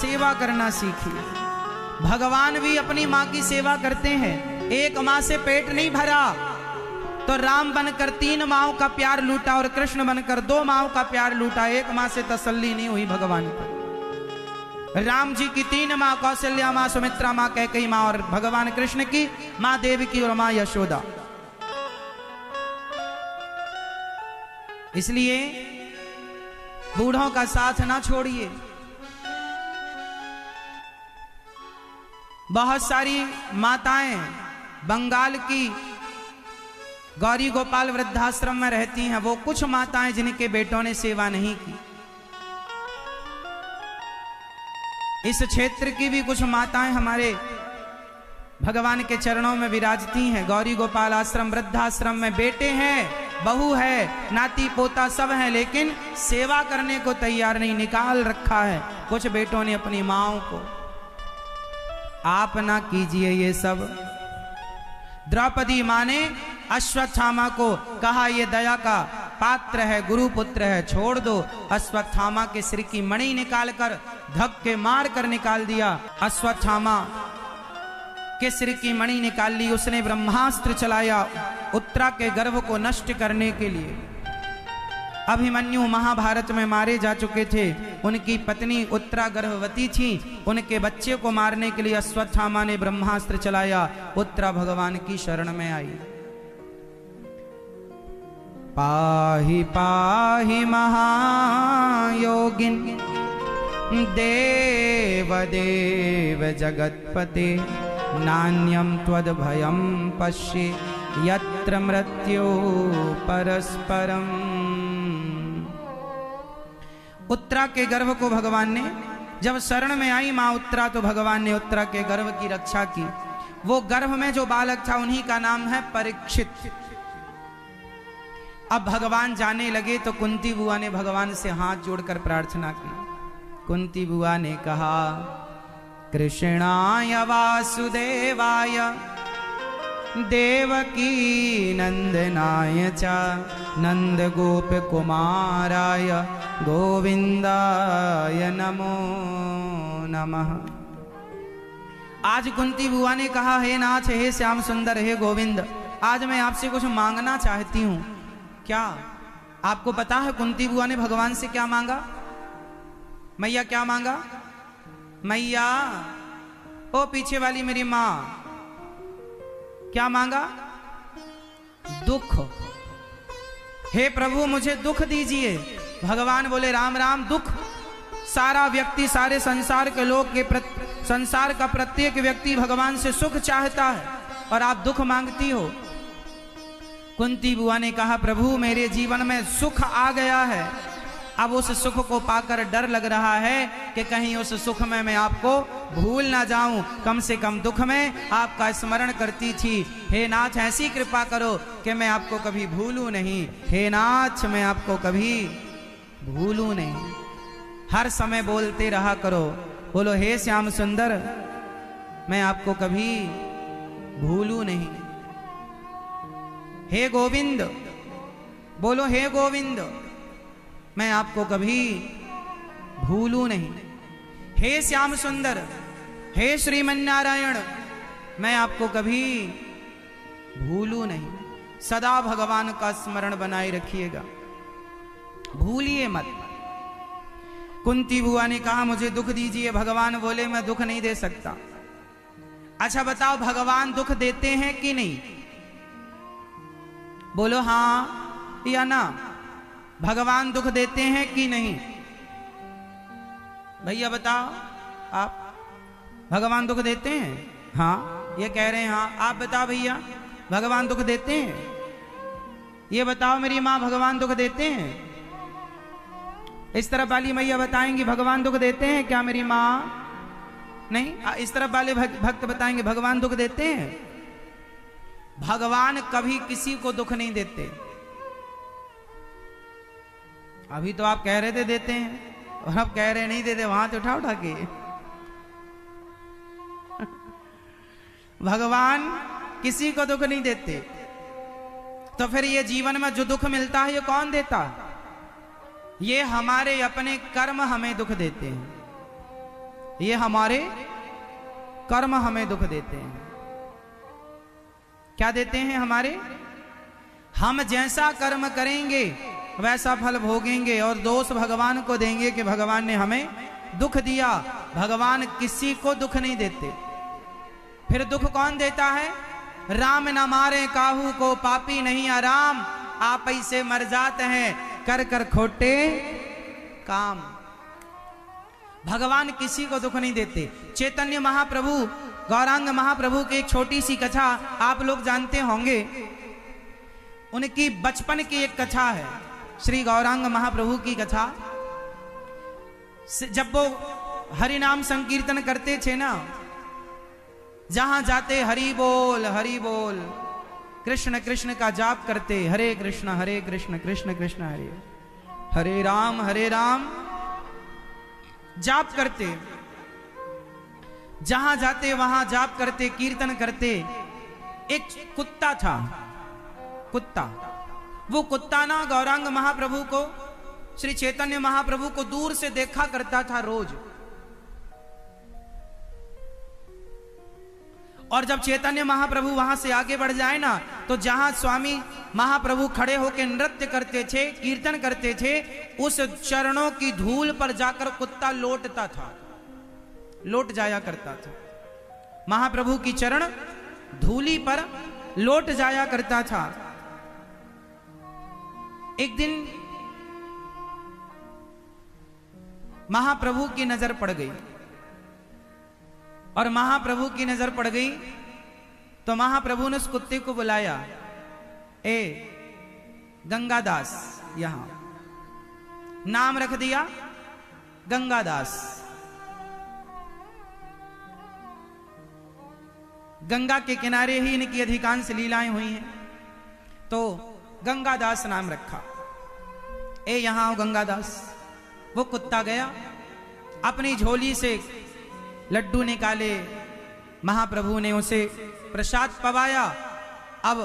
सेवा करना सीखिए। भगवान भी अपनी माँ की सेवा करते हैं। एक माँ से पेट नहीं भरा तो राम बनकर 3 माँओं का प्यार लूटा और कृष्ण बनकर 2 माँओं का प्यार लूटा। एक माँ से तसल्ली नहीं हुई भगवान को। राम जी की 3 माँ, कौशल्या माँ, सुमित्रा माँ, कैकेयी माँ, और भगवान कृष्ण की माँ देवकी और माँ यशोदा। इसलिए बूढ़ों का साथ ना छोड़िए। बहुत सारी माताएं बंगाल की गौरी गोपाल वृद्धाश्रम में रहती हैं। वो कुछ माताएं जिनके बेटों ने सेवा नहीं की। इस क्षेत्र की भी कुछ माताएं हमारे भगवान के चरणों में विराजती हैं। गौरी गोपाल आश्रम वृद्धाश्रम में बेटे हैं, बहू है, नाती पोता सब हैं, लेकिन सेवा करने को तैयार नहीं। निकाल रखा है कुछ बेटों ने अपनी माँओं को। आप ना कीजिए ये सब। द्रौपदी माँ ने अश्वत्थामा को कहा ये दया का पात्र है, गुरुपुत्र है, छोड़ दो। अश्वत्थामा के सिर की मणि निकालकर धक्के मार कर निकाल दिया। अश्वत्थामा के सिर की मणि निकाल ली। उसने ब्रह्मास्त्र चलाया उत्तरा के गर्भ को नष्ट करने के लिए। अभिमन्यु महाभारत में मारे जा चुके थे। उनकी पत्नी उत्तरा गर्भवती थी। उनके बच्चे को मारने के लिए अश्वत्थामा ने ब्रह्मास्त्र चलाया। उत्तरा भगवान की शरण में आई। पाहि पाहि महायोगिन देव देव जगत्पते नान्यं त्वद्भयं पश्ये यत्र मृत्यो परस्परम। उत्तरा के गर्भ को भगवान ने जब शरण में आई मां उत्तरा, तो भगवान ने उत्तरा के गर्भ की रक्षा की। वो गर्भ में जो बालक था उन्हीं का नाम है परीक्षित। अब भगवान जाने लगे तो कुंती बुआ ने भगवान से हाथ जोड़कर प्रार्थना की। कुंती बुआ ने कहा कृष्णाय वासुदेवाय देवकी नंदनाय च नंद गोप कुमाराय गोविंदाय नमो नमः। आज कुंती बुआ ने कहा हे नाथ, हे श्याम सुंदर, हे गोविंद, आज मैं आपसे कुछ मांगना चाहती हूँ। क्या आपको पता है कुंती बुआ ने भगवान से क्या मांगा? मैया क्या मांगा? मैया, ओ पीछे वाली मेरी मां, क्या मांगा? दुख। हे प्रभु मुझे दुख दीजिए। भगवान बोले राम राम, दुख सारा व्यक्ति, सारे संसार के लोग के संसार का प्रत्येक व्यक्ति भगवान से सुख चाहता है और आप दुख मांगती हो। कुंती बुआ ने कहा प्रभु मेरे जीवन में सुख आ गया है, अब उस सुख को पाकर डर लग रहा है कि कहीं उस सुख में मैं आपको भूल ना जाऊं। कम से कम दुख में आपका स्मरण करती थी। हे नाथ ऐसी कृपा करो कि मैं आपको कभी भूलूं नहीं। हे नाथ मैं आपको कभी भूलूं नहीं। हर समय बोलते रहा करो, बोलो हे श्याम सुंदर मैं आपको कभी भूलूं नहीं। हे गोविंद, बोलो हे गोविंद मैं आपको कभी भूलूं नहीं। हे श्याम सुंदर, हे श्रीमन्नारायण मैं आपको कभी भूलूं नहीं। सदा भगवान का स्मरण बनाए रखिएगा, भूलिए मत। कुंती बुआ ने कहा मुझे दुख दीजिए। भगवान बोले मैं दुख नहीं दे सकता। अच्छा बताओ भगवान दुख देते हैं कि नहीं? बोलो हाँ या ना। भगवान दुख देते हैं कि नहीं? भैया बताओ, आप भगवान दुख देते हैं? हाँ, ये कह रहे हैं हाँ। आप बताओ भैया भगवान दुख देते हैं? ये बताओ मेरी माँ भगवान दुख देते हैं? इस तरफ वाली मैया बताएंगी भगवान दुख देते हैं क्या मेरी माँ? नहीं। इस तरफ वाले भक्त बताएंगे भगवान दुख देते हैं। भगवान कभी किसी को दुख नहीं देते। अभी तो आप कह रहे थे देते हैं और अब कह रहे नहीं देते। वहां तो उठा उठा के भगवान किसी को दुख नहीं देते। तो फिर ये जीवन में जो दुख मिलता है ये कौन देता? ये हमारे अपने कर्म हमें दुख देते हैं। ये हमारे कर्म हमें दुख देते हैं। क्या देते हैं? हमारे, हम जैसा कर्म करेंगे वैसा फल भोगेंगे, और दोष भगवान को देंगे कि भगवान ने हमें दुख दिया। भगवान किसी को दुख नहीं देते। फिर दुख कौन देता है? राम न मारे काहू को, पापी नहीं आराम, आप ऐसे मर जाते हैं कर कर खोटे काम। भगवान किसी को दुख नहीं देते। चैतन्य महाप्रभु, गौरांग महाप्रभु की एक छोटी सी कथा आप लोग जानते होंगे। उनकी बचपन की एक कथा है, श्री गौरांग महाप्रभु की कथा। जब वो हरि नाम संकीर्तन करते थे ना, जहां जाते हरि बोल कृष्ण कृष्ण का जाप करते, हरे कृष्ण कृष्ण कृष्ण हरे राम जाप करते। जहां जाते वहां जाप करते, कीर्तन करते। एक कुत्ता था, कुत्ता। वो कुत्ता ना गौरांग महाप्रभु को, श्री चैतन्य महाप्रभु को दूर से देखा करता था रोज। और जब चैतन्य महाप्रभु वहां से आगे बढ़ जाए ना, तो जहां स्वामी महाप्रभु खड़े होकर नृत्य करते थे, कीर्तन करते थे, उस चरणों की धूल पर जाकर कुत्ता लौटता था, लौट जाया करता था। महाप्रभु की चरण धूली पर लौट जाया करता था। एक दिन महाप्रभु की नजर पड़ गई, और महाप्रभु की नजर पड़ गई तो महाप्रभु ने उस कुत्ते को बुलाया, ए गंगादास। यहां नाम रख दिया गंगादास। गंगा के किनारे ही इनकी अधिकांश लीलाएं हुई हैं, तो गंगादास नाम रखा। ए यहां आओ गंगादास। वो कुत्ता गया, अपनी झोली से लड्डू निकाले, महाप्रभु ने उसे प्रसाद पवाया। अब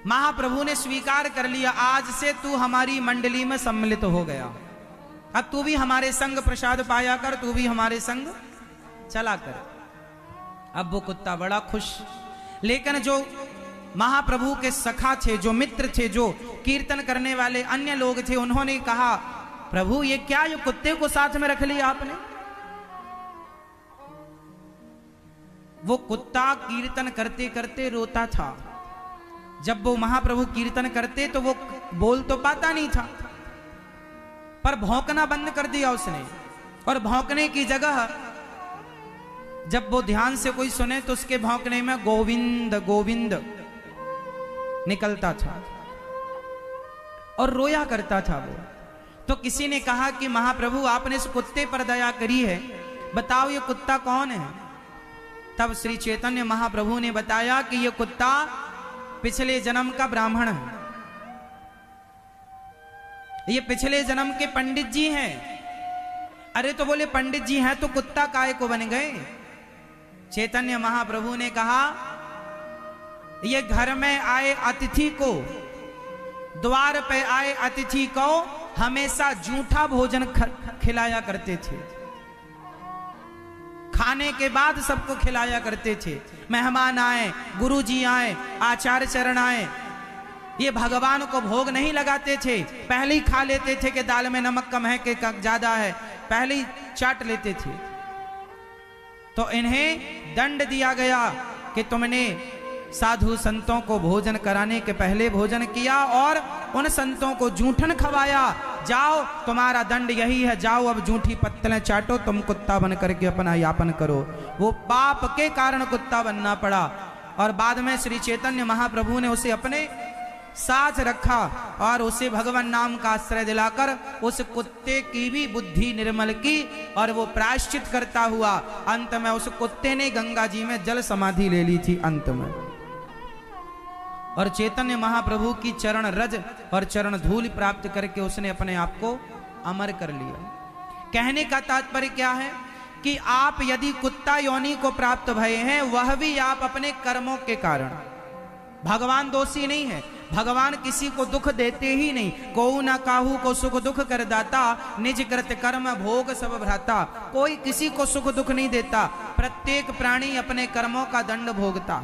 महाप्रभु ने स्वीकार कर लिया, आज से तू हमारी मंडली में सम्मिलित हो गया, अब तू भी हमारे संग प्रसाद पाया कर, तू भी हमारे संग चला कर। अब वो कुत्ता बड़ा खुश। लेकिन जो महाप्रभु के सखा थे, जो मित्र थे, जो कीर्तन करने वाले अन्य लोग थे, उन्होंने कहा, प्रभु ये क्या, ये कुत्ते को साथ में रख लिया आपने? वो कुत्ता कीर्तन करते करते रोता था। जब वो महाप्रभु कीर्तन करते तो वो बोल तो पाता नहीं था, पर भौंकना बंद कर दिया उसने। और भौंकने की जगह जब वो ध्यान से कोई सुने तो उसके भौंकने में गोविंद गोविंद निकलता था, और रोया करता था वो। तो किसी ने कहा कि महाप्रभु आपने इस कुत्ते पर दया करी है, बताओ ये कुत्ता कौन है? तब श्री चैतन्य महाप्रभु ने बताया कि ये कुत्ता पिछले जन्म का ब्राह्मण है, ये पिछले जन्म के पंडित जी हैं। अरे तो बोले पंडित जी हैं तो कुत्ता काय को बन गए? चैतन्य महाप्रभु ने कहा, ये घर में आए अतिथि को, द्वार पे आए अतिथि को हमेशा जूठा भोजन खिलाया करते थे। खाने के बाद सबको खिलाया करते थे। मेहमान आए, गुरुजी आए, आचार्य चरण आए, ये भगवान को भोग नहीं लगाते थे, पहले ही खा लेते थे कि दाल में नमक कम है कि ज्यादा है, पहले ही चाट लेते थे। तो इन्हें दंड दिया गया कि तुमने साधु संतों को भोजन कराने के पहले भोजन किया और उन संतों को जूठन खवाया। जाओ, तुम्हारा दंड यही है, जाओ अब जूठी पत्तलें चाटो, तुम कुत्ता बन करके अपना यापन करो। वो पाप के कारण कुत्ता बनना पड़ा। और बाद में श्री चैतन्य महाप्रभु ने उसे अपने साथ रखा और उसे भगवान नाम का आश्रय दिलाकर उस कुत्ते की भी बुद्धि निर्मल की, और वो प्रायश्चित करता हुआ अंत में उस कुत्ते ने गंगा जी में जल समाधि ले ली थी अंत में। और चैतन्य महाप्रभु की चरण रज और चरण धूल प्राप्त करके उसने अपने आप को अमर कर लिया। कहने का तात्पर्य क्या है कि आप यदि कुत्ता योनि को प्राप्त भये हैं, वह भी आप अपने कर्मों के कारण, भगवान दोषी नहीं है, भगवान किसी को दुख देते ही नहीं। कोऊ ना काहू को सुख दुख कर दाता, निज कृत कर्म भोग सब भ्राता। कोई किसी को सुख दुख नहीं देता, प्रत्येक प्राणी अपने कर्मों का दंड भोगता।